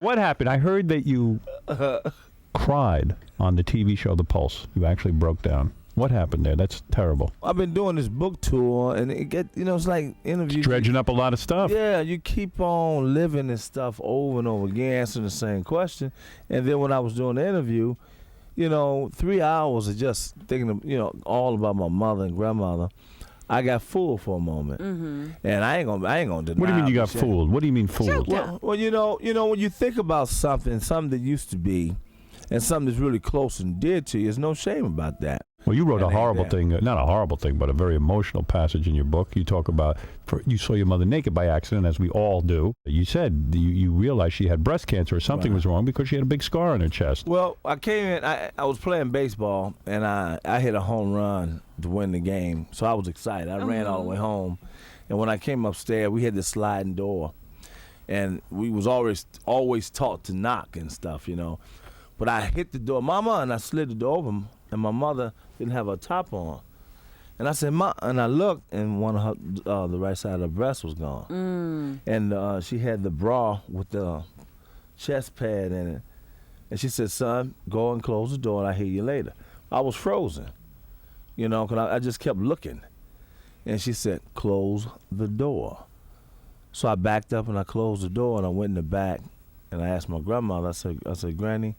What happened? I heard that you cried on the TV show The Pulse. You actually broke down. What happened there? That's terrible. I've been doing this book tour, and it's like interviews. Dredging up a lot of stuff. Yeah, you keep on living this stuff over and over again, answering the same question. And then when I was doing the interview, 3 hours of just thinking of, all about my mother and grandmother. I got fooled for a moment, and I ain't gonna deny. What do you mean you got fooled? What do you mean fooled? Well, when you think about something that used to be, and something that's really close and dear to you, there's no shame about that. Well, you wrote a horrible thing, not a horrible thing, but a very emotional passage in your book. You talk about you saw your mother naked by accident, as we all do. You said you realized she had breast cancer or something was wrong because she had a big scar on her chest. Well, I came in, I was playing baseball, and I hit a home run to win the game, so I was excited. I ran all the way home, and when I came upstairs, we had this sliding door, and we was always taught to knock and stuff, But I hit the door, Mama, and I slid the door open, and my mother didn't have her top on. And I said, Ma, and I looked, and one of her, the right side of her breast was gone. And she had the bra with the chest pad in it. And she said, son, go and close the door, and I'll hear you later. I was frozen, because I just kept looking. And she said, close the door. So I backed up, and I closed the door, and I went in the back, and I asked my grandmother, I said, Granny,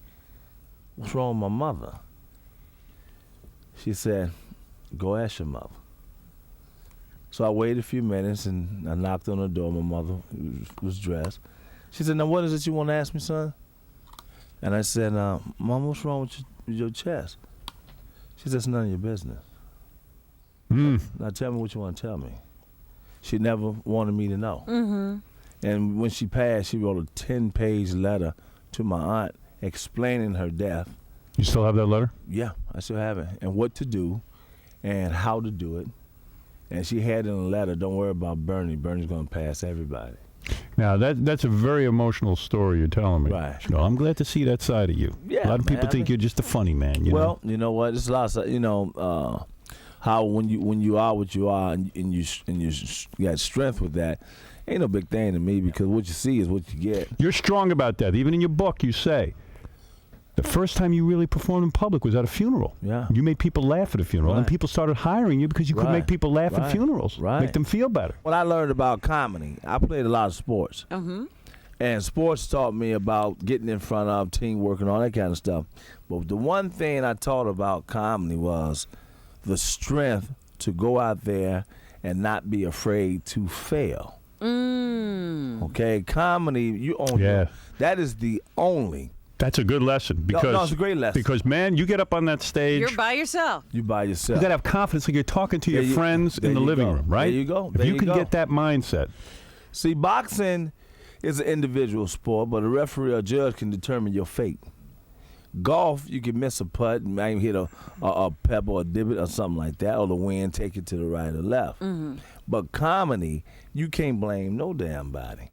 what's wrong with my mother? She said, go ask your mother. So I waited a few minutes, and I knocked on the door. My mother was dressed. She said, now what is it you want to ask me, son? And I said, Mom, what's wrong with your chest? She said, it's none of your business. Now tell me what you want to tell me. She never wanted me to know. And when she passed, she wrote a 10-page letter to my aunt explaining her death. You still have that letter? Yeah, I still have it. And what to do and how to do it. And she had in a letter, don't worry about Bernie. Bernie's going to pass everybody. Now, that's a very emotional story you're telling me. Right. I'm glad to see that side of you. Yeah, a lot of people think you're just a funny man. Well, you know what? There's a lot of, how when you are what you are and you got strength with that, ain't no big thing to me because what you see is what you get. You're strong about that. Even in your book, you say, the first time you really performed in public was at a funeral. Yeah. You made people laugh at a funeral, and people started hiring you because you could make people laugh at funerals, make them feel better. When I learned about comedy, I played a lot of sports. And sports taught me about getting in front of, teamwork, and all that kind of stuff. But the one thing I taught about comedy was the strength to go out there and not be afraid to fail. Okay, comedy, you own it. That is the only. That's a good lesson because no, it's a great lesson. Because man, you get up on that stage. You're by yourself. You by yourself. You gotta have confidence, like you're talking to your friends in the living room, right? There you go. If you can get that mindset. See, boxing is an individual sport, but a referee or judge can determine your fate. Golf, you can miss a putt and maybe hit a pebble or a divot or something like that, or the wind take it to the right or left. But comedy, you can't blame no damn body.